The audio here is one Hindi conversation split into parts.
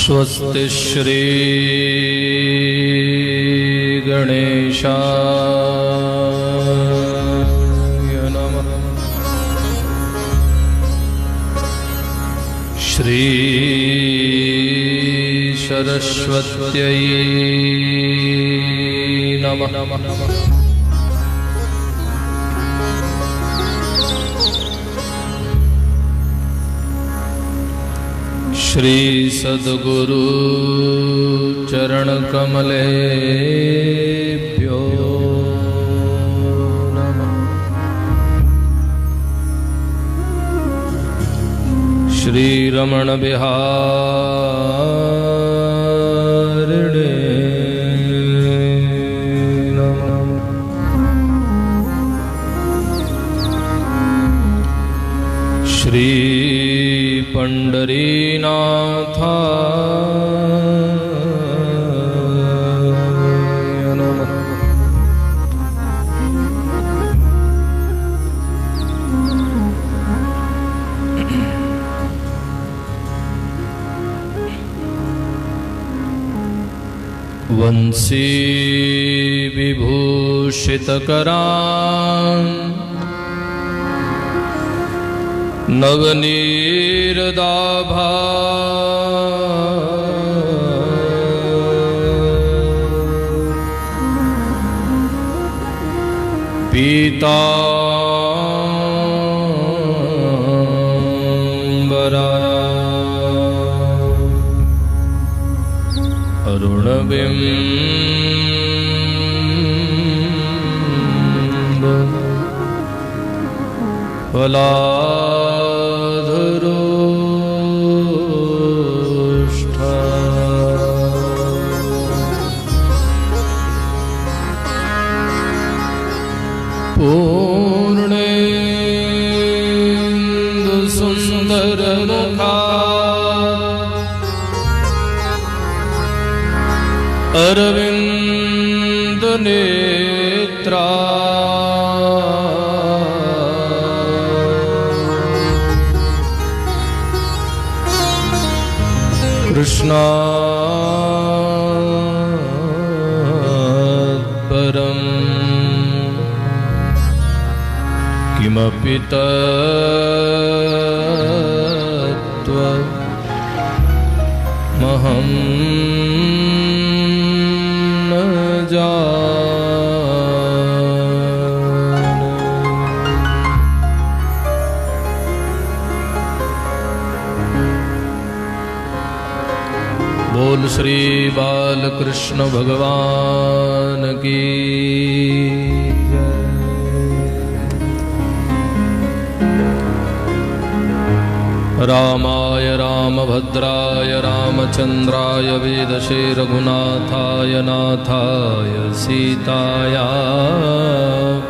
स्वस्ति श्री गणेशाय नमः। श्री सरस्वत्यै नमः। श्री सद्गुरु चरण कमलेभ्यो नमः। श्री रमण बिहारिणे नमः। श्री पंढरीनाथाय नमः। वंशी विभूषितकरान् नवनीरदाभा पीतांबरा अरुणबिंब फलाधरोष्ठा पूर्णेन्दु सुंदरमुखा अरविंद नेत्रा कृष्णात् परं किमपि तत्त्वमहं न जाने। बोल श्री बालकृष्ण भगवान की रामाय रामभद्राय रामचंद्राय वेदसे रघुनाथाय नाथाय सीताया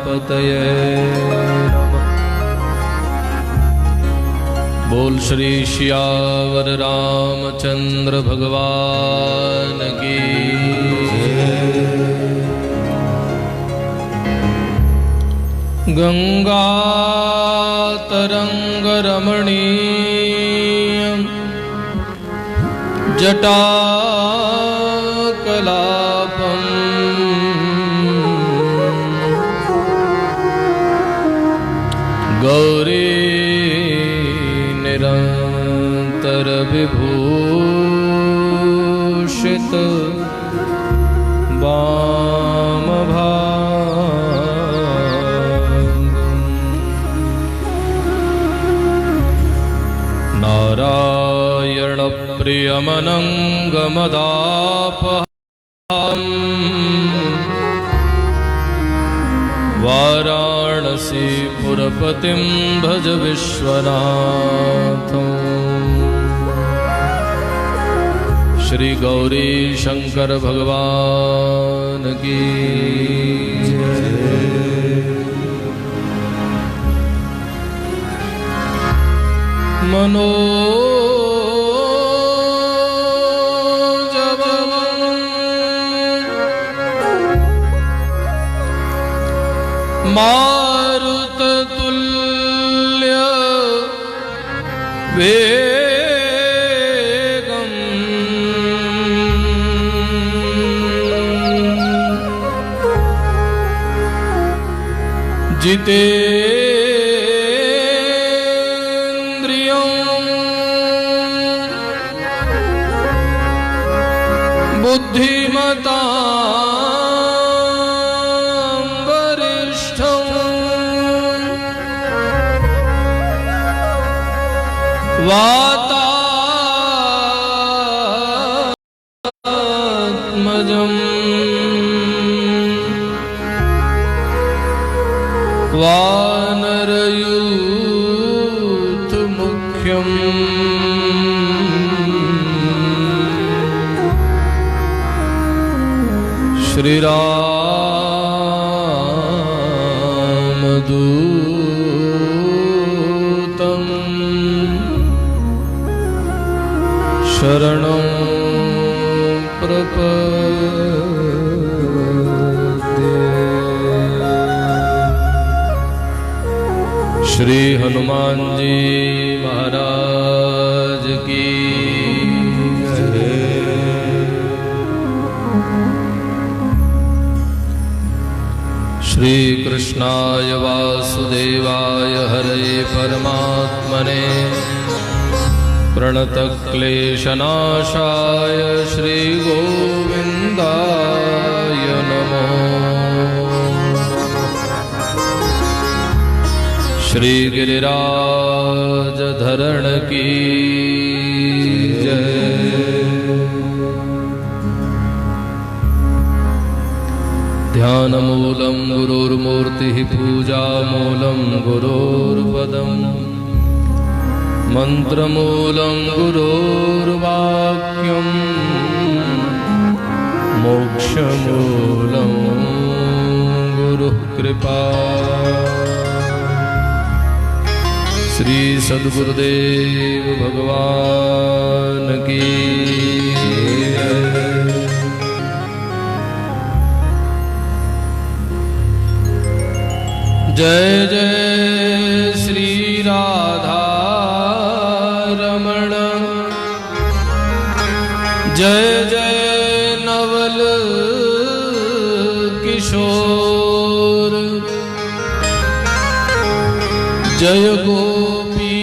पतये नमः। बोल श्री श्यावर रामचंद्र भगवान की। गंगा तरंग रमणीयं जटाकलापं गौरी निरंतर विभूषित नारायण प्रियमनंगमदापहं वाराणसी पुरपतिं भज विश्वनाथं। श्री गौरी शंकर भगवान की मारुततुल्य वेगम् जितेन्द्रियं बुद्धिमतां वरिष्ठं वातात्मजम् वानरयूथ मुख्यम् श्रीरामदूतं शरणं प्रपद्ये। श्री हनुमान जी महाराज की जय। श्री कृष्णाय वासुदेवाय हरे परमात्मने प्रणतक्लेशनाशाय श्री गोविन्दाय नमो। श्री गिरिराज धरण की जय। ध्यानमूलं गुरुर्मूर्तिः पूजामूलं गुरोर्पदम् मन्त्रमूलं गुरोर्वाक्यं मोक्षमूलं गुरुः कृपा। श्री सद्गुरुदेव भगवान की जय। जय श्री राधा रमण, जय जय नवल किशोर, जय गोपी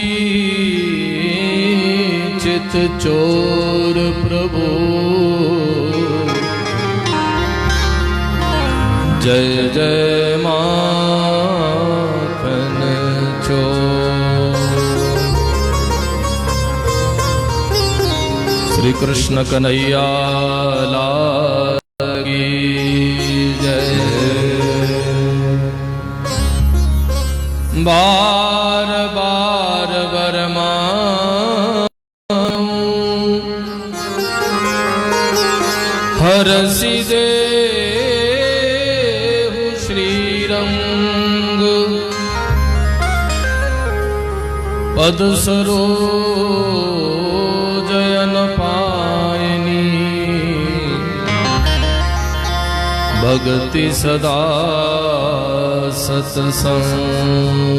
चित चोर प्रभु, जय जय माखन चोर। श्री कृष्ण कन्हैया लाल की जय। बार बार बरमाऊं हरसि देहु श्रीरंग, पद सरोजन पायनी भगति सदा सत्संग।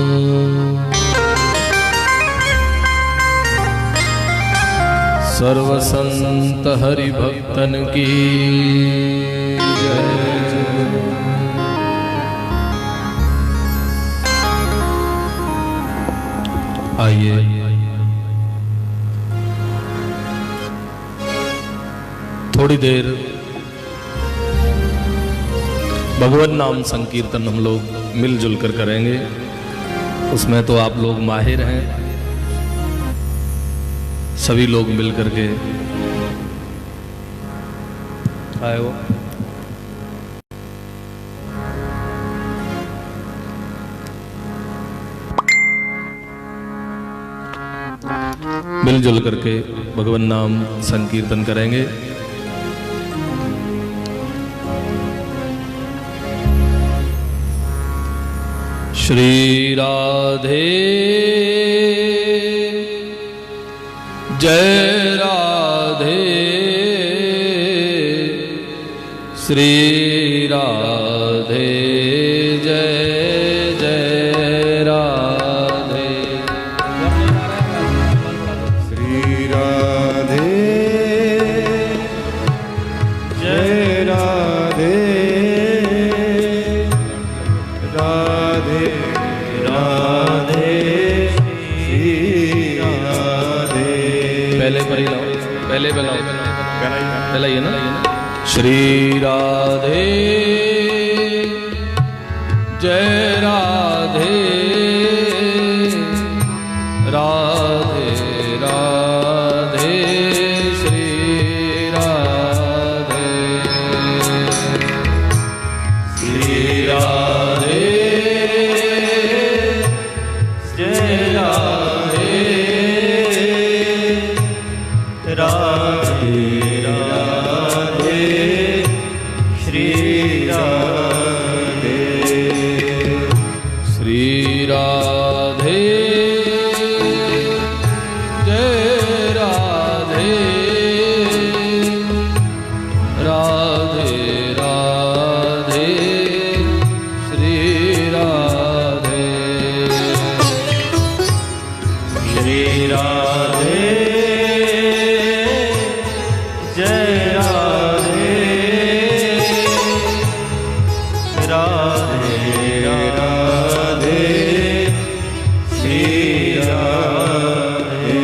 सर्व संत हरि भक्तन की जय। आइए थोड़ी देर भगवान नाम संकीर्तन हम लोग मिलजुल कर करेंगे। उसमें तो आप लोग माहिर हैं, सभी लोग मिल करके आए हो। मिलजुल करके भगवान नाम संकीर्तन करेंगे। श्री राधे जय राधे, श्री राधे जय जय राधे। श्री राधे जय राधे, राधे राधे श्री राधे। पहले पर ही लाओ, पहले पे लाओ, पहला ये ना। श्री राधे जय राधे राधे राधे श्री राधे। श्री राधे जय राधे राधे राधे श्री राधे। श्री राधे जय राधे राधे राधे श्री राधे। श्री राधे जय राधे राधे राधे श्री राधे।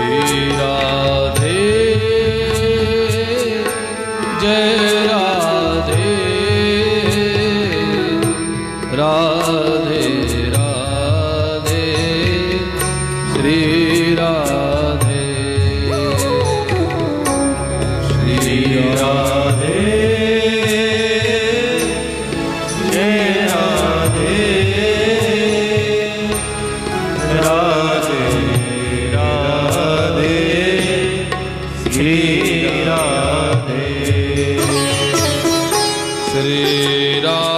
श्री राधे जय राधे राधे राधे श्री राधे। श्री राधे जय राधे राधे राधे श्री राधे। श्री राधे जय जय राधे। श्री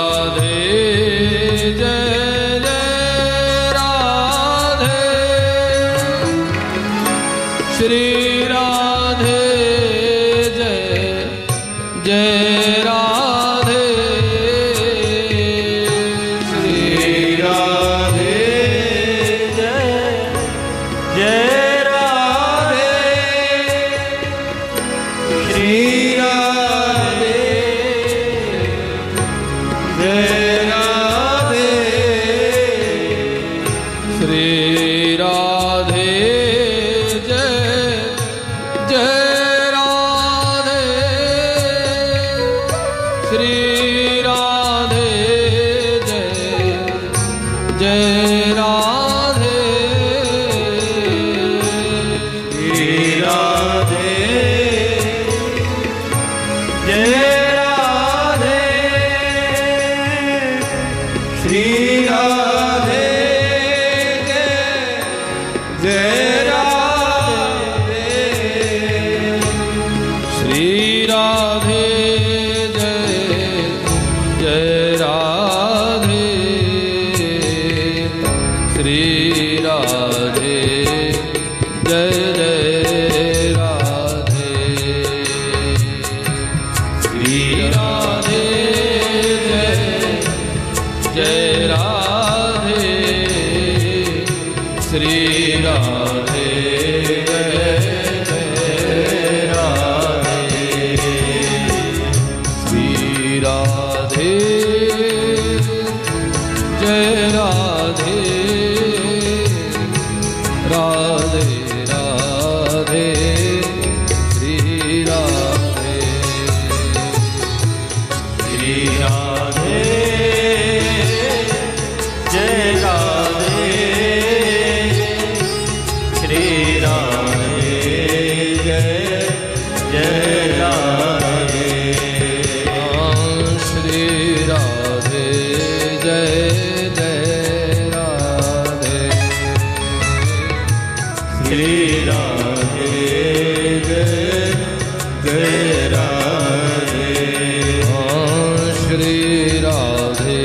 राधे जय जय राधे। श्री राधे जय जय राधे। श्री राधे जय राधे। श्री राधे जय जय राधे। श्री राधे जय जय राधे। श्री राधे जय राधे। श्री राधे जय राधे। श्री राधे जय जय राधे। श्री राधे जय जय राधे। श्री राधे जय जय राधे। श्री राधे जय जय राधे। श्री राधे जय राधे राधे राधे श्री राधे। श्री राधे जय राधे। श्री राधे जय जय राधे। श्री राधे जय जय राधे। श्री राधे जय जय राधे। श्री राधे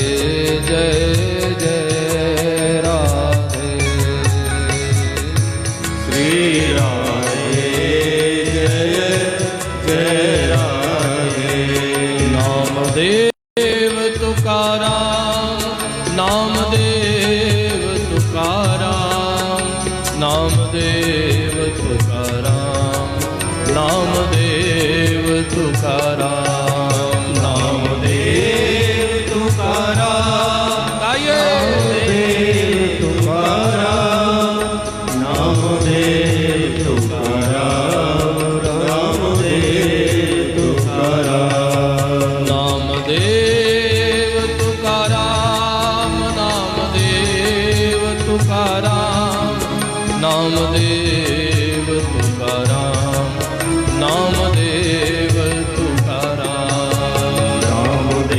जय जय राधे। श्री राधे जय जय राधे। नामदेव तुकाराम नामदेव तुकाराम नामदेव तुकाराम नामदेव तुकाराम।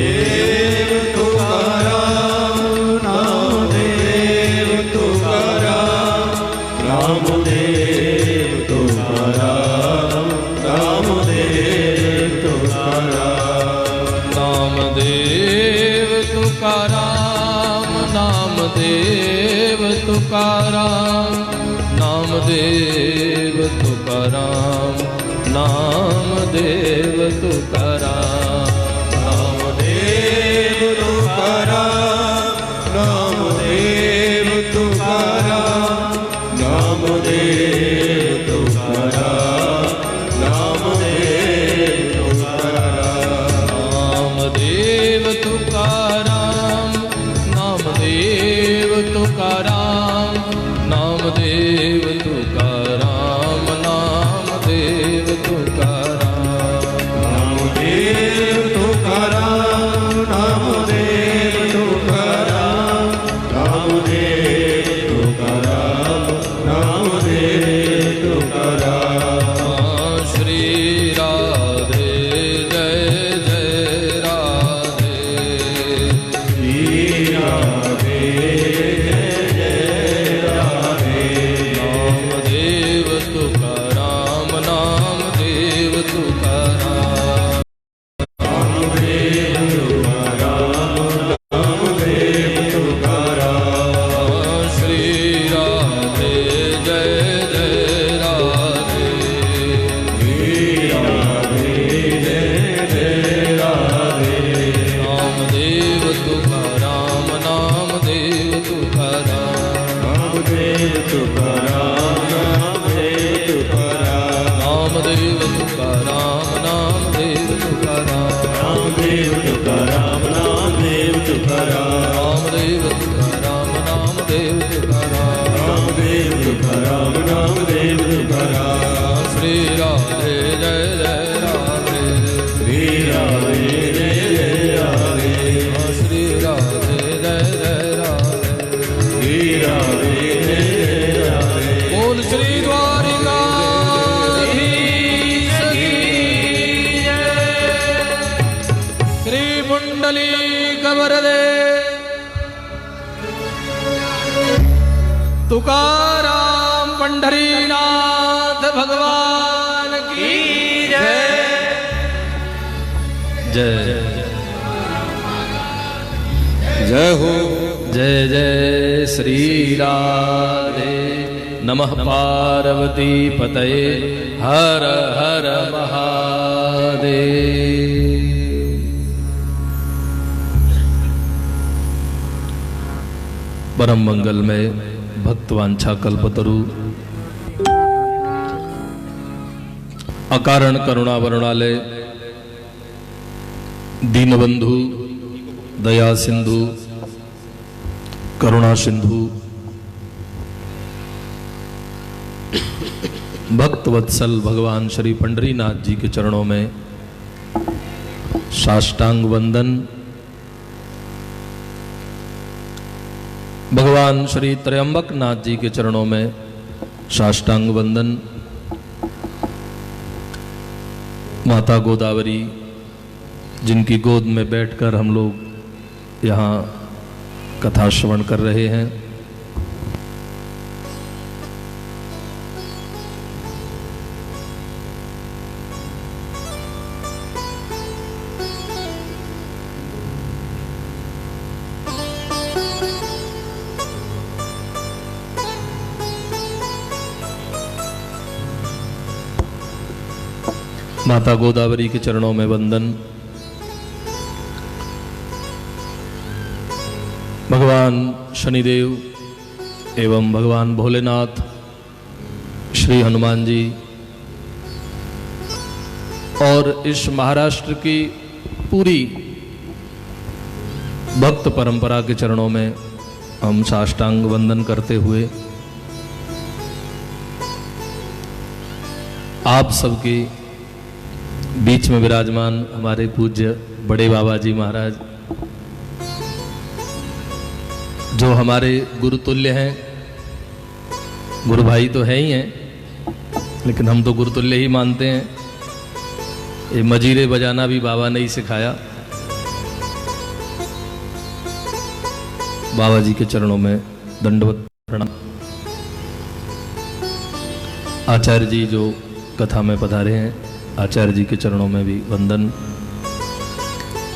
नामदेव तुकाराम नामदेव तुकाराम नामदेव तुकाराम नामदेव तुकाराम नामदेव तुकाराम नामदेव तुकाराम नामदेव तुकाराम नामदेव तुकाराम नामदेव तुकाराम नामदेव तुकाराम नामदेव तुकाराम नामदेव तुकाराम नामदेव तुकाराम नामदेव तुकाराम नामदेव तुकाराम नामदेव तुकाराम नामदेव तुकाराम नामदेव तुकाराम नामदेव तुकाराम श्री राधे जय जय राधे श्री राधे जय जय राधे नामदेव तुकाराम नामदेव तुकाराम नामदेव तुकाराम नामदेव तुकाराम श्री राधे जय जय राधे श्री राधे जय जय राधे नामदेव तुकाराम नामदेव तुकाराम नामदेव तुकाराम नामदेव तुकाराम नामदेव तुकाराम नामदेव तुकाराम नामदेव तुकाराम नामदेव तुकाराम नामदेव तुकाराम नामदेव तुकाराम नामदेव तुकाराम नामदेव तुकाराम श्री राधे जय जय राधे श्री राधे जय जय राधे श्री राधे जय जय राधे श्री राधे जय जय राधे बोल श्री द्वारिकाधीश की जय। श्री पुंडलीक वरदे तुकाराम पंढरीनाथ भगवान की जय जय जय हो जय जय श्री राधे नमः पार्वती पतये हर हर महादेव। परम मंगल में भक्तवांछा कल्पतरु अकारण करुणा वरुणालय दीनबंधु दया सिंधु करुणा सिंधु भक्त वत्सल भगवान श्री पंढरीनाथ जी के चरणों में साष्टांग वंदन। भगवान श्री त्र्यंबक नाथ जी के चरणों में साष्टांग वंदन। माता गोदावरी जिनकी गोद में बैठकर हम लोग यहाँ कथा श्रवण कर रहे हैं, माता गोदावरी के चरणों में वंदन। भगवान शनिदेव एवं भगवान भोलेनाथ, श्री हनुमान जी और इस महाराष्ट्र की पूरी भक्त परंपरा के चरणों में हम साष्टांग वंदन करते हुए आप सबके बीच में विराजमान हमारे पूज्य बड़े बाबा जी महाराज, जो हमारे गुरु तुल्य हैं, गुरु भाई तो है ही हैं, लेकिन हम तो गुरु तुल्य ही मानते हैं। ये मजीरे बजाना भी बाबा ने ही सिखाया। बाबा जी के चरणों में दंडवत प्रणाम। आचार्य जी जो कथा में पधारे हैं, आचार्य जी के चरणों में भी वंदन।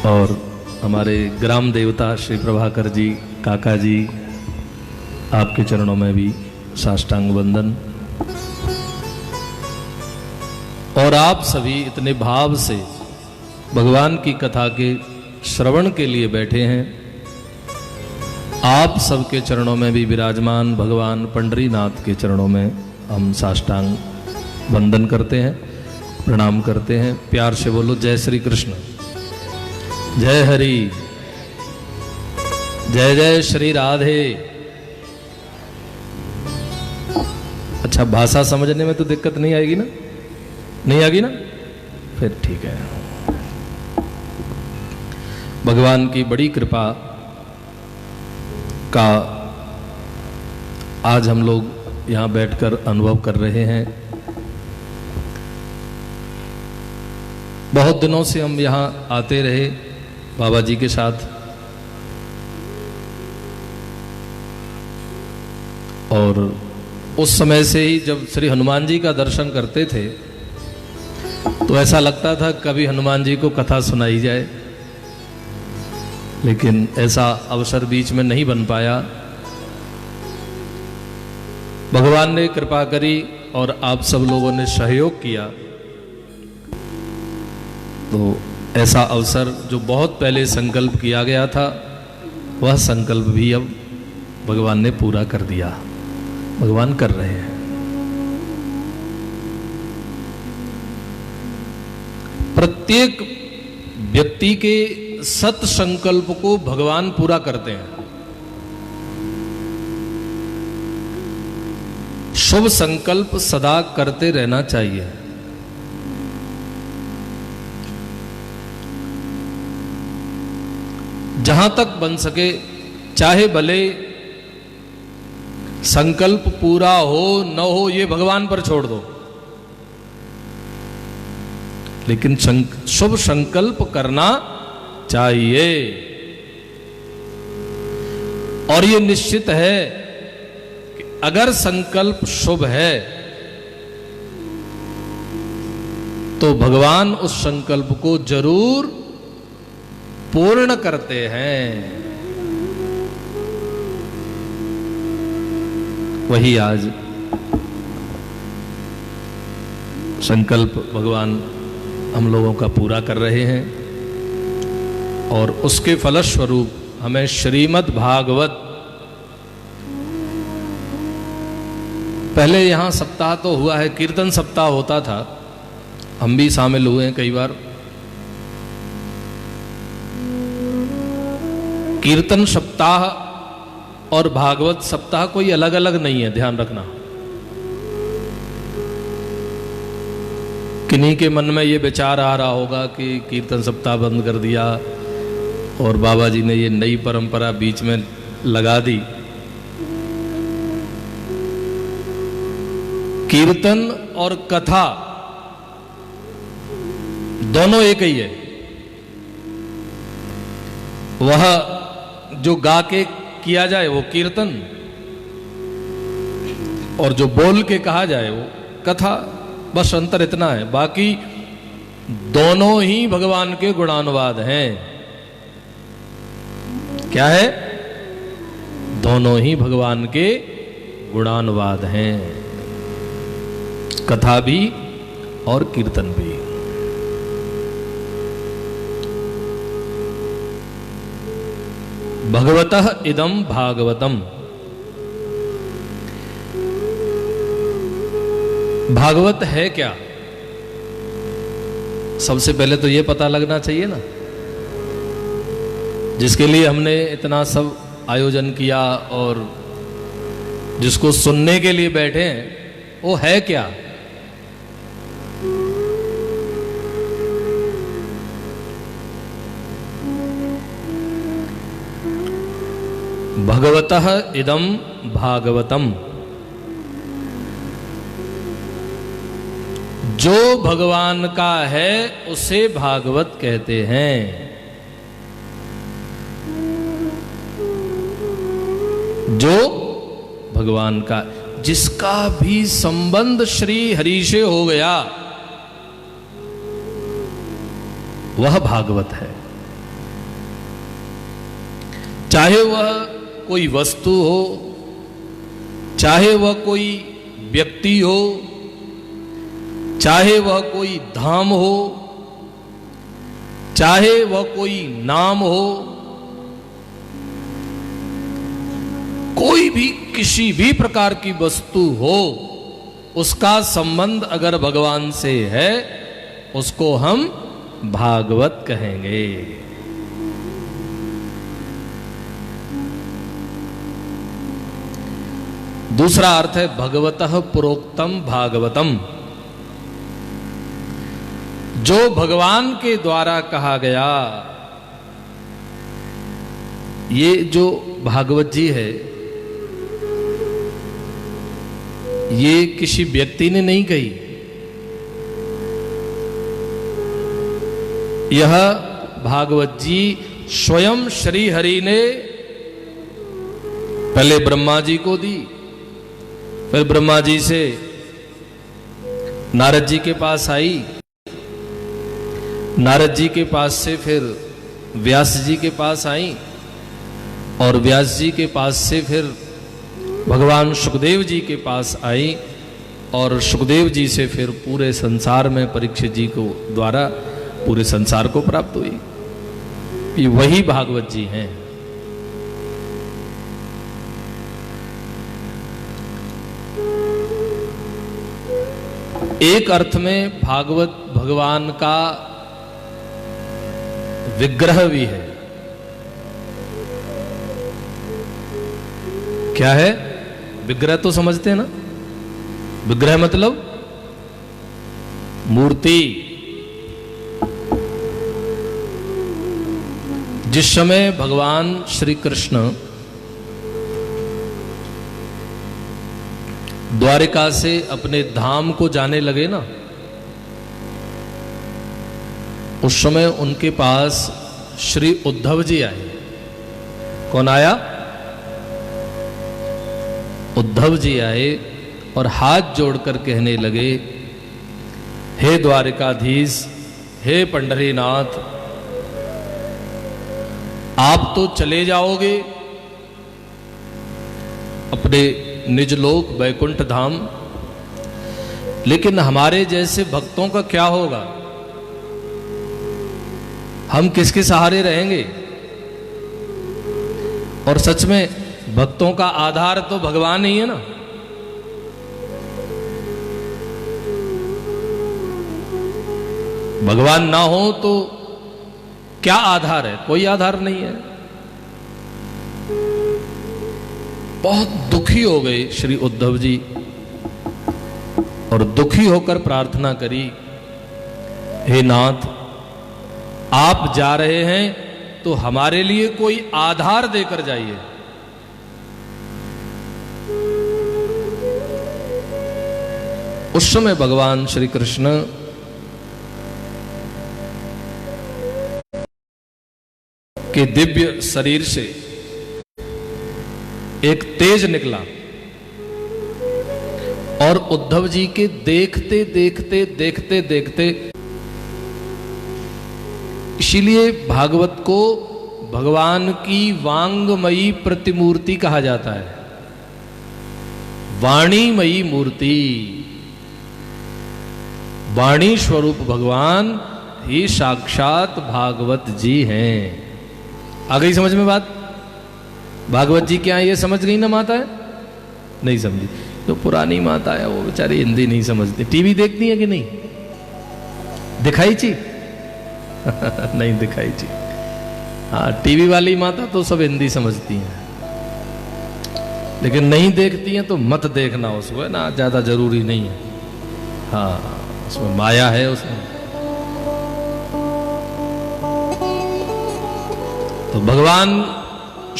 और हमारे ग्राम देवता श्री प्रभाकर जी काका जी, आपके चरणों में भी साष्टांग वंदन। और आप सभी इतने भाव से भगवान की कथा के श्रवण के लिए बैठे हैं, आप सबके चरणों में भी विराजमान भगवान पंडरीनाथ के चरणों में हम साष्टांग वंदन करते हैं, प्रणाम करते हैं। प्यार से बोलो जय श्री कृष्ण, जय हरि, जय जय श्री राधे। अच्छा, भाषा समझने में तो दिक्कत नहीं आएगी ना? नहीं आएगी ना? फिर ठीक है। भगवान की बड़ी कृपा का आज हम लोग यहाँ बैठकर अनुभव कर रहे हैं। बहुत दिनों से हम यहाँ आते रहे बाबा जी के साथ, और उस समय से ही जब श्री हनुमान जी का दर्शन करते थे तो ऐसा लगता था कभी हनुमान जी को कथा सुनाई जाए, लेकिन ऐसा अवसर बीच में नहीं बन पाया। भगवान ने कृपा करी और आप सब लोगों ने सहयोग किया, तो ऐसा अवसर जो बहुत पहले संकल्प किया गया था, वह संकल्प भी अब भगवान ने पूरा कर दिया, भगवान कर रहे हैं। प्रत्येक व्यक्ति के सत संकल्प को भगवान पूरा करते हैं। शुभ संकल्प सदा करते रहना चाहिए। जहां तक बन सके, चाहे भले संकल्प पूरा हो न हो, ये भगवान पर छोड़ दो, लेकिन शुभ संकल्प करना चाहिए। और ये निश्चित है कि अगर संकल्प शुभ है तो भगवान उस संकल्प को जरूर पूर्ण करते हैं। वही आज संकल्प भगवान हम लोगों का पूरा कर रहे हैं, और उसके फलस्वरूप हमें श्रीमद् भागवत, पहले यहां सप्ताह तो हुआ है, कीर्तन सप्ताह होता था, हम भी शामिल हुए हैं कई बार। कीर्तन सप्ताह और भागवत सप्ताह कोई अलग अलग नहीं है, ध्यान रखना। किन्हीं के मन में ये विचार आ रहा होगा कि कीर्तन सप्ताह बंद कर दिया और बाबा जी ने ये नई परंपरा बीच में लगा दी। कीर्तन और कथा दोनों एक ही है। वह जो गा के किया जाए वो कीर्तन, और जो बोल के कहा जाए वो कथा। बस अंतर इतना है, बाकी दोनों ही भगवान के गुणानुवाद हैं। क्या है? दोनों ही भगवान के गुणानुवाद हैं, कथा भी और कीर्तन भी। भगवतः इदं भागवतम। भागवत है क्या? सबसे पहले तो यह पता लगना चाहिए ना, जिसके लिए हमने इतना सब आयोजन किया और जिसको सुनने के लिए बैठे हैं, वो है क्या? भगवतः इदं भागवतम। जो भगवान का है उसे भागवत कहते हैं। जो भगवान का, जिसका भी संबंध श्री हरि से हो गया वह भागवत है। चाहे वह कोई वस्तु हो, चाहे वह कोई व्यक्ति हो, चाहे वह कोई धाम हो, चाहे वह कोई नाम हो, कोई भी किसी भी प्रकार की वस्तु हो, उसका संबंध अगर भगवान से है उसको हम भागवत कहेंगे। दूसरा अर्थ है भगवतः प्रोक्तम भागवतम, जो भगवान के द्वारा कहा गया। ये जो भागवत जी है ये किसी व्यक्ति ने नहीं कही, यह भागवत जी स्वयं श्री हरि ने पहले ब्रह्मा जी को दी, फिर ब्रह्मा जी से नारद जी के पास आई, नारद जी के पास से फिर व्यास जी के पास आई, और व्यास जी के पास से फिर भगवान सुखदेव जी के पास आई, और सुखदेव जी से फिर पूरे संसार में परीक्षित जी को द्वारा पूरे संसार को प्राप्त हुई। ये वही भागवत जी हैं। एक अर्थ में भागवत भगवान का विग्रह भी है। क्या है विग्रह? तो समझते हैं ना, विग्रह मतलब मूर्ति। जिस समय भगवान श्री कृष्ण द्वारिका से अपने धाम को जाने लगे ना, उस समय उनके पास श्री उद्धव जी आए। कौन आया? उद्धव जी आए और हाथ जोड़कर कहने लगे, हे द्वारिकाधीश, हे पंढरीनाथ, आप तो चले जाओगे अपने निज लोक वैकुंठ धाम, लेकिन हमारे जैसे भक्तों का क्या होगा? हम किसके सहारे रहेंगे? और सच में भक्तों का आधार तो भगवान ही है ना। भगवान ना हो तो क्या आधार है? कोई आधार नहीं है। बहुत दुखी हो गए श्री उद्धव जी और दुखी होकर प्रार्थना करी, हे नाथ, आप जा रहे हैं तो हमारे लिए कोई आधार देकर जाइए। उस समय भगवान श्री कृष्ण के दिव्य शरीर से एक तेज निकला और उद्धव जी के देखते देखते देखते देखते, इसीलिए भागवत को भगवान की वांगमयी प्रतिमूर्ति कहा जाता है। वाणीमयी मूर्ति, वाणी स्वरूप भगवान ही साक्षात भागवत जी हैं। आ गई समझ में बात? भागवत जी क्या ये समझ गई ना माता है? नहीं समझी तो पुरानी माता है, वो बेचारी हिंदी नहीं समझती। टीवी देखती है कि नहीं? दिखाई ची? नहीं दिखाई ची। हाँ, टीवी वाली माता तो सब हिंदी समझती हैं, लेकिन नहीं देखती हैं तो मत देखना उसको, है ना, ज्यादा जरूरी नहीं है। हाँ, उसमें माया है उसमें। तो भगवान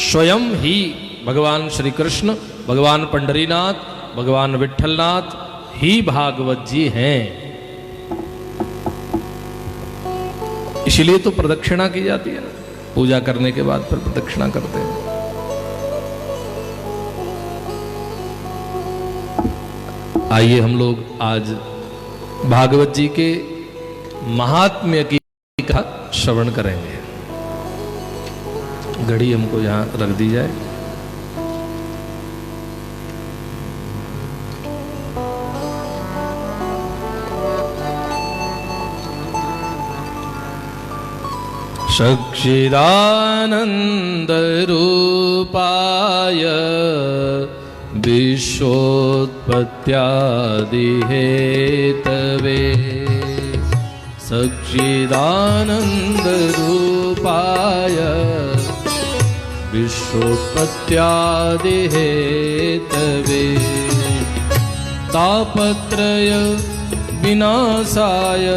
स्वयं ही, भगवान श्री कृष्ण, भगवान पंढरीनाथ, भगवान विठलनाथ ही भागवत जी हैं। इसलिए तो प्रदक्षिणा की जाती है ना, पूजा करने के बाद फिर प्रदक्षिणा करते हैं। आइए हम लोग आज भागवत जी के महात्म्य की का श्रवण करेंगे। घड़ी हमको यहाँ रख दी जाए। सच्चिदानंद रूपाय विश्वोत्पत्त्यादि हेतवे सच्चिदानंद रूपाय विश्वोत्पत्त्यादि हेतवे तापत्रय विनाशाय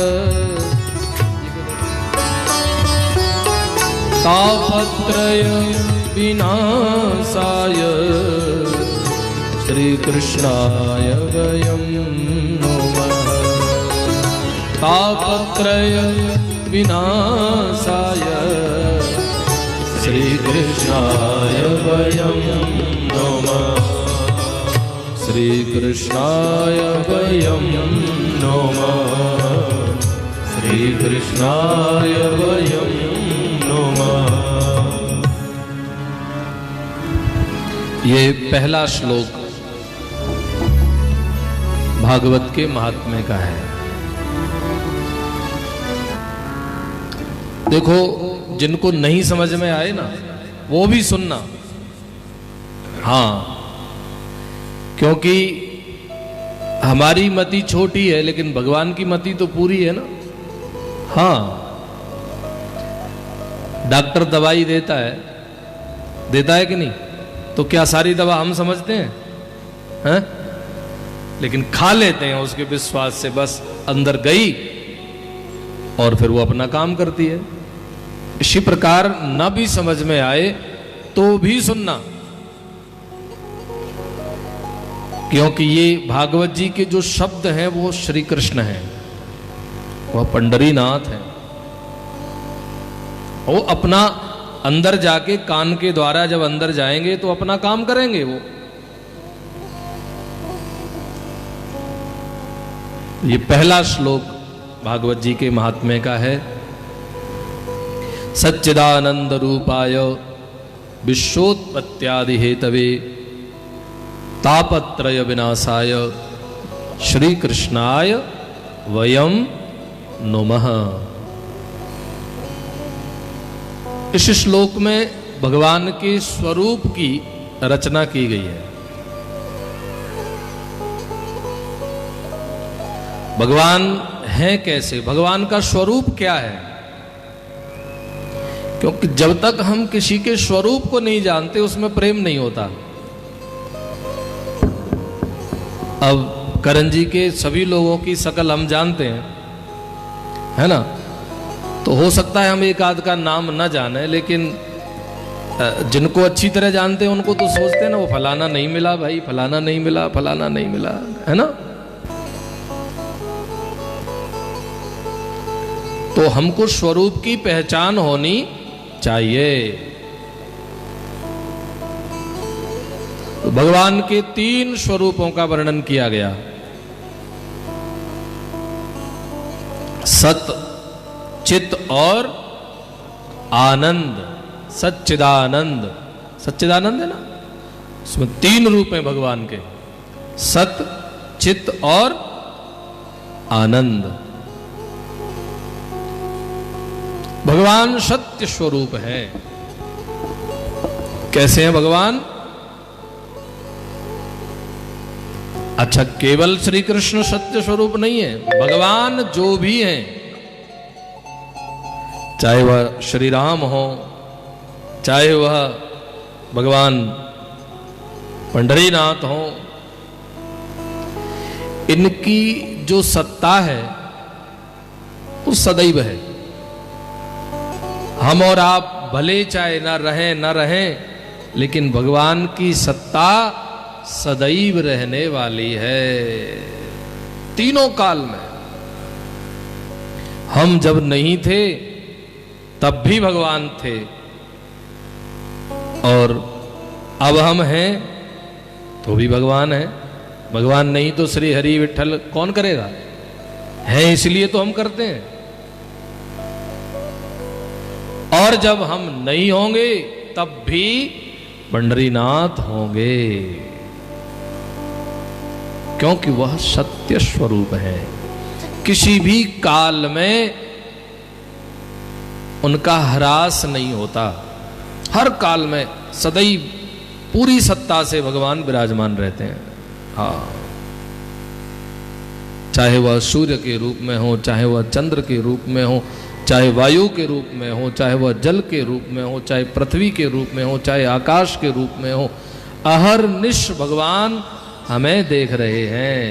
तापत्रय विनाशाय श्री कृष्णाय वयं नमः। तापत्रय विनाशाय श्री कृष्णाय वयं नमः। श्री कृष्णाय वयं नमः। श्री कृष्णाय वयं ये पहला श्लोक भागवत के महात्म्य का है। देखो, जिनको नहीं समझ में आए ना वो भी सुनना। हाँ, क्योंकि हमारी मति छोटी है लेकिन भगवान की मति तो पूरी है ना। हाँ, डॉक्टर दवाई देता है कि नहीं? तो क्या सारी दवा हम समझते हैं? लेकिन खा लेते हैं उसके विश्वास से, बस अंदर गई और फिर वो अपना काम करती है। इसी प्रकार न भी समझ में आए तो भी सुनना, क्योंकि ये भागवत जी के जो शब्द हैं वो श्री कृष्ण हैं, वह पंढरीनाथ हैं। वो अपना अंदर जाके कान के द्वारा जब अंदर जाएंगे तो अपना काम करेंगे वो। ये पहला श्लोक भागवत जी के महात्म्य का है। सच्चिदानंद रूपाय विश्वोत्पत्त्यादि हेतवे तापत्रय विनाशाय श्री कृष्णाय वयं नमः। इस श्लोक में भगवान के स्वरूप की रचना की गई है। भगवान हैं कैसे, भगवान का स्वरूप क्या है? क्योंकि जब तक हम किसी के स्वरूप को नहीं जानते उसमें प्रेम नहीं होता। अब करण जी के सभी लोगों की शकल हम जानते हैं, है ना? तो हो सकता है हम एक आध का नाम न जाने, लेकिन जिनको अच्छी तरह जानते हैं उनको तो सोचते हैं ना, वो फलाना नहीं मिला भाई, फलाना नहीं मिला, फलाना नहीं मिला, है ना? तो हमको स्वरूप की पहचान होनी चाहिए। तो भगवान के 3 स्वरूपों का वर्णन किया गया। सत, चित और आनंद। सच्चिदानंद, सच्चिदानंद है ना, इसमें 3 रूप हैं भगवान के, सत, चित और आनंद। भगवान सत्य स्वरूप है। कैसे हैं भगवान? अच्छा, केवल श्री कृष्ण सत्य स्वरूप नहीं है, भगवान जो भी हैं, चाहे वह श्री राम हो, चाहे वह भगवान पंढरीनाथ हो, इनकी जो सत्ता है वो सदैव है। हम और आप भले चाहे न रहें, लेकिन भगवान की सत्ता सदैव रहने वाली है, तीनों काल में। हम जब नहीं थे तब भी भगवान थे, और अब हम हैं तो भी भगवान हैं। भगवान नहीं तो श्री हरि विठल कौन करेगा? है इसलिए तो हम करते हैं। और जब हम नहीं होंगे तब भी पंडरीनाथ होंगे, क्योंकि वह सत्य स्वरूप है। किसी भी काल में उनका ह्रास नहीं होता, हर काल में सदैव पूरी सत्ता से भगवान विराजमान रहते हैं। हाँ, चाहे वह सूर्य के रूप में हो, चाहे वह चंद्र के रूप में हो, चाहे वायु के रूप में हो, चाहे वह जल के रूप में हो, चाहे पृथ्वी के रूप में हो, चाहे आकाश के रूप में हो, अहरनिश भगवान हमें देख रहे हैं,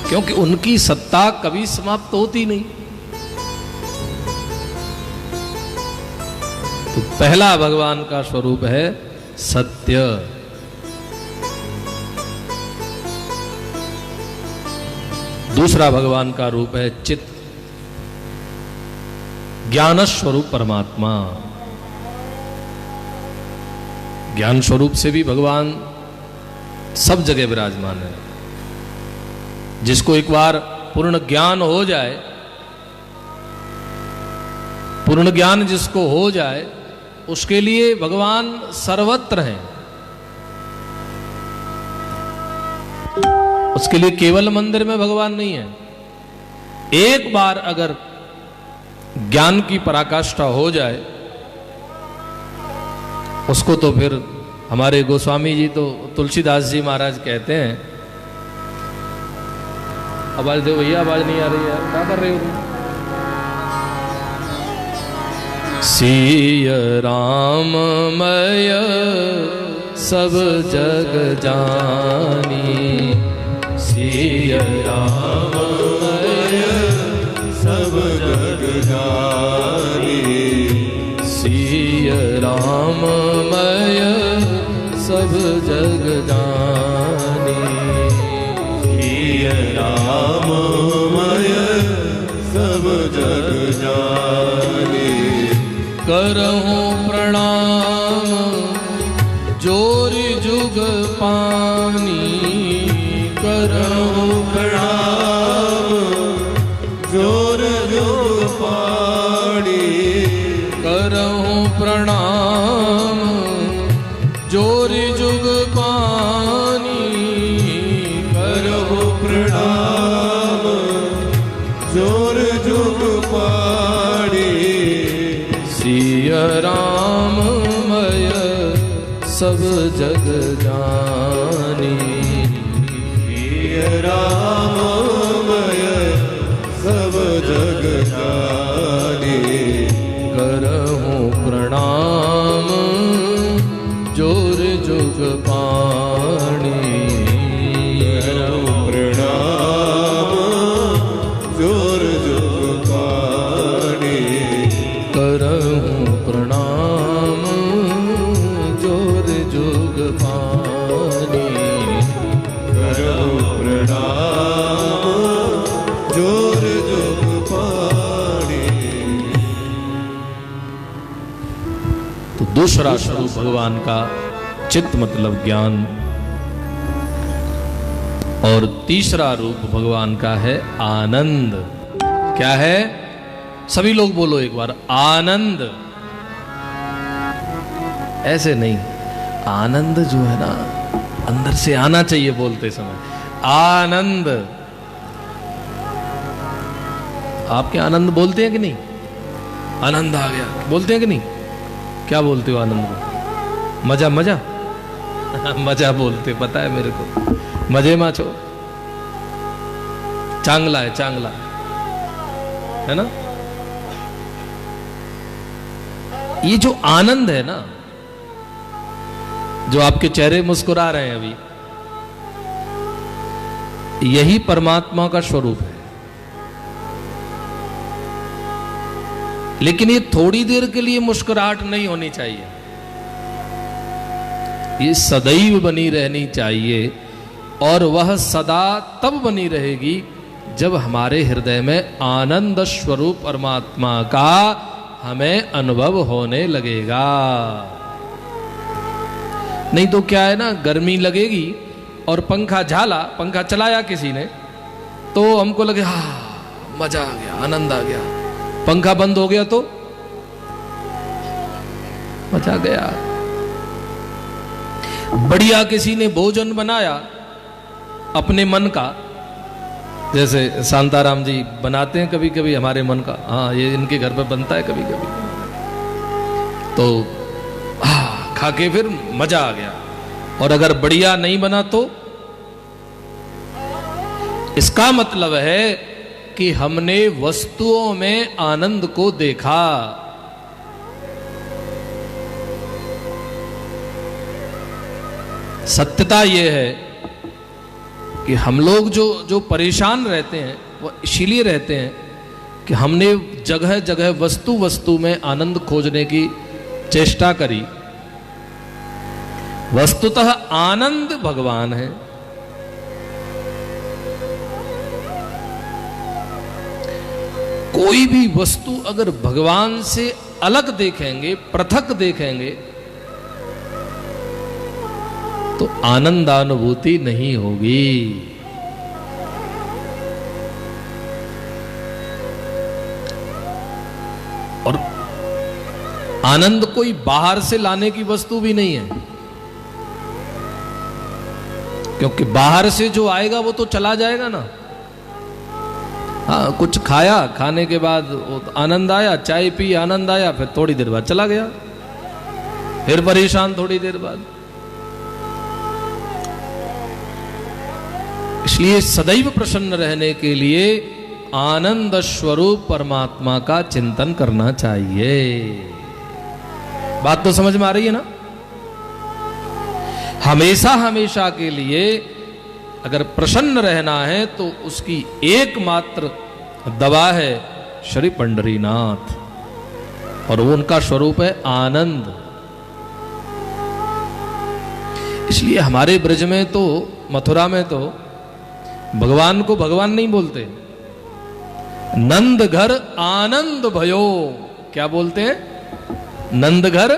क्योंकि उनकी सत्ता कभी समाप्त होती नहीं। तो पहला भगवान का स्वरूप है सत्य। दूसरा भगवान का रूप है चित, ज्ञान स्वरूप परमात्मा। ज्ञान स्वरूप से भी भगवान सब जगह विराजमान है। जिसको एक बार पूर्ण ज्ञान हो जाए, पूर्ण ज्ञान जिसको हो जाए, उसके लिए भगवान सर्वत्र हैं। उसके लिए केवल मंदिर में भगवान नहीं है। एक बार अगर ज्ञान की पराकाष्ठा हो जाए उसको, तो फिर हमारे गोस्वामी जी तो तुलसीदास जी महाराज कहते हैं, आवाज दो भैया, आवाज नहीं आ रही है, क्या कर रहे हो तुम? सिय राममय सब जग जानी, सिय राममय सब जग जानी, सिय राममय सब जग जानी, सिय राममय सब जग जानी। करहूं प्रणाम जोरि जुग पानी, करहूं प्रणाम जोर जुग पानी, करहूं प्रणाम जोरि जुग पानी, करहूं प्रणाम जोर जुग पानी। सिय राममय सब जग जानी, सिय राममय सब जग जानी, करहूं प्रणाम जोर जुग पानी, करहूं प्रणाम जोर जुग पानी, करहूं प्रणाम जोर जुग पानी, करहूं प्रणाम जोर जुग पानी। तो दूसरा स्वरूप भगवान का चित्त मतलब ज्ञान, और तीसरा रूप भगवान का है आनंद। क्या है? सभी लोग बोलो एक बार, आनंद। ऐसे नहीं, आनंद जो है ना अंदर से आना चाहिए बोलते समय, आनंद। आपके आनंद बोलते हैं कि नहीं? आनंद आ गया बोलते हैं कि नहीं? क्या बोलते हो आनंद को? मजा मजा मजा बोलते, पता है मेरे को। मजे माचो, चांगला है, चांगला है ना। ये जो आनंद है ना, जो आपके चेहरे मुस्कुरा रहे हैं अभी, यही परमात्मा का स्वरूप है। लेकिन ये थोड़ी देर के लिए मुस्कुराहट नहीं होनी चाहिए, ये सदैव बनी रहनी चाहिए। और वह सदा तब बनी रहेगी जब हमारे हृदय में आनंद स्वरूप परमात्मा का हमें अनुभव होने लगेगा। नहीं तो क्या है ना, गर्मी लगेगी और पंखा पंखा चलाया किसी ने, तो हमको लगे हाँ मजा आ गया, आनंद आ गया। पंखा बंद हो गया तो मजा गया। बढ़िया किसी ने भोजन बनाया अपने मन का, जैसे शांताराम जी बनाते हैं कभी कभी हमारे मन का, हाँ ये इनके घर पे बनता है कभी कभी, तो खा के फिर मजा आ गया। और अगर बढ़िया नहीं बना तो इसका मतलब है कि हमने वस्तुओं में आनंद को देखा। सत्यता यह है कि हम लोग जो परेशान रहते हैं वो इसीलिए रहते हैं कि हमने जगह जगह वस्तु में आनंद खोजने की चेष्टा करी। वस्तुतः आनंद भगवान है। कोई भी वस्तु अगर भगवान से अलग देखेंगे, पृथक देखेंगे, तो आनंदानुभूति नहीं होगी। और आनंद कोई बाहर से लाने की वस्तु भी नहीं है, क्योंकि बाहर से जो आएगा वो तो चला जाएगा ना। हाँ, कुछ खाया, खाने के बाद आनंद आया, चाय पी आनंद आया, फिर थोड़ी देर बाद चला गया, फिर परेशान थोड़ी देर बाद। इसलिए सदैव प्रसन्न रहने के लिए आनंद स्वरूप परमात्मा का चिंतन करना चाहिए। बात तो समझ में आ रही है ना? हमेशा हमेशा के लिए अगर प्रसन्न रहना है तो उसकी एकमात्र दवा है श्री पंढरीनाथ, और वो उनका स्वरूप है आनंद। इसलिए हमारे ब्रज में तो, मथुरा में तो भगवान को भगवान नहीं बोलते, नंद घर आनंद भयो। क्या बोलते हैं? नंद घर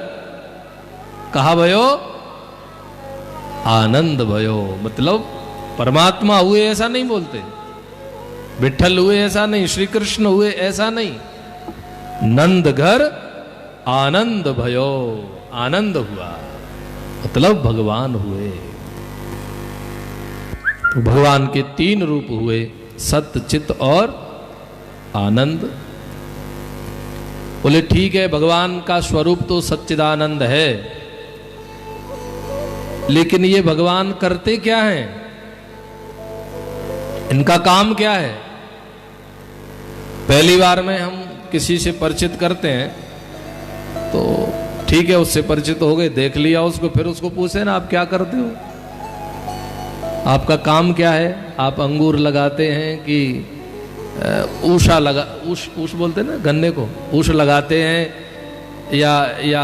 कहा भयो? आनंद भयो। मतलब परमात्मा हुए ऐसा नहीं बोलते, विठल हुए ऐसा नहीं, श्री कृष्ण हुए ऐसा नहीं, नंद घर आनंद भयो, आनंद हुआ मतलब भगवान हुए। तो भगवान के तीन रूप हुए, सत्य, चित्त और आनंद। बोले ठीक है, भगवान का स्वरूप तो सच्चिदानंद है, लेकिन ये भगवान करते क्या हैं? इनका काम क्या है? पहली बार में हम किसी से परिचित करते हैं तो ठीक है, उससे परिचित हो गए, देख लिया उसको, फिर उसको पूछे ना आप क्या करते हो, आपका काम क्या है? आप अंगूर लगाते हैं कि ऊषा लगा, ऊष बोलते हैं ना गन्ने को, ऊष लगाते हैं या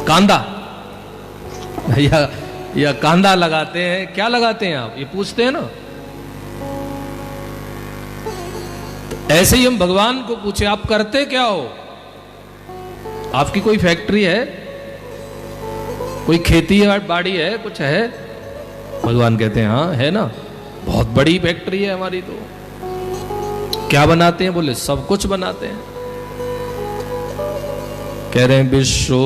कांदा या कांदा लगाते हैं, क्या लगाते हैं आप? ये पूछते हैं ना। तो ऐसे ही हम भगवान को पूछे आप करते क्या हो? आपकी कोई फैक्ट्री है, कोई खेती है, बाड़ी है, कुछ है? भगवान कहते हैं हाँ है ना, बहुत बड़ी फैक्ट्री है हमारी। तो क्या बनाते हैं? बोले सब कुछ बनाते हैं। कह रहे हैं विश्वोत्पत्त्यादि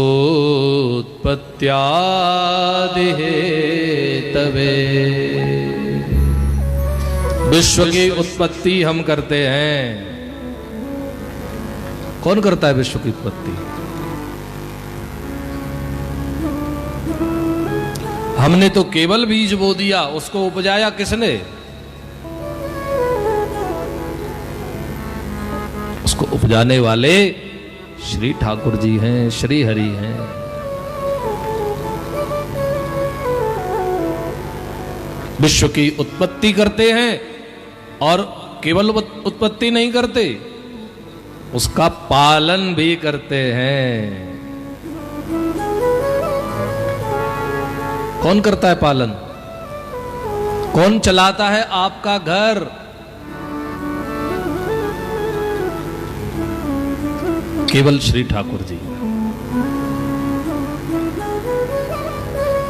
तवे, विश्व की उत्पत्ति हम करते हैं। कौन करता है विश्व की उत्पत्ति? हमने तो केवल बीज बो दिया, उसको उपजाया किसने? उसको उपजाने वाले श्री ठाकुर जी हैं, श्री हरि हैं। विश्व की उत्पत्ति करते हैं, और केवल उत्पत्ति नहीं करते, उसका पालन भी करते हैं। कौन करता है पालन? कौन चलाता है आपका घर? केवल श्री ठाकुर जी।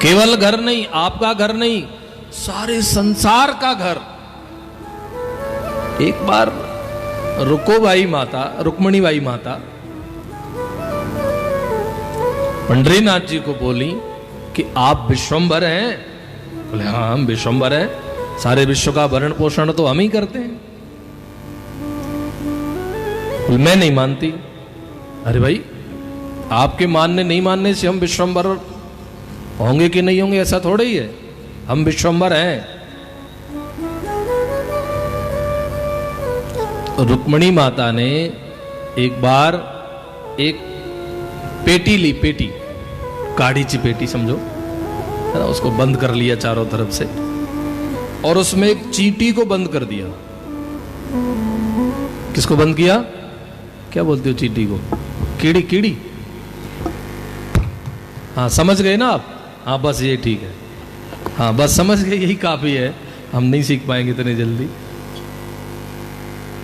केवल घर नहीं, आपका घर नहीं, सारे संसार का घर। एक बार रुक्मणी माता पंढरीनाथ जी को बोली कि आप विश्वम्भर हैं? बोले हाँ, हम विश्वम्भर हैं, सारे विश्व का भरण पोषण तो हम ही करते हैं। बोले मैं नहीं मानती। अरे भाई, आपके मानने नहीं मानने से हम विश्वम्भर होंगे कि नहीं होंगे ऐसा थोड़ा ही है, हम विश्वम्भर हैं। रुक्मणी माता ने एक बार एक पेटी ली, पेटी, काढ़ीची पेटी समझो, है ना, उसको बंद कर लिया चारों तरफ से, और उसमें एक चींटी को बंद कर दिया। किसको बंद किया? क्या बोलते हो चींटी को? कीड़ी, कीड़ी। हाँ, समझ गए ना आप? हाँ, बस ये ठीक है। हाँ, बस समझ गए, यही काफी है, हम नहीं सीख पाएंगे इतनी जल्दी।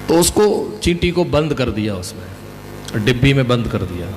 तो उसको, चींटी को बंद कर दिया, उसमें डिब्बी में बंद कर दिया।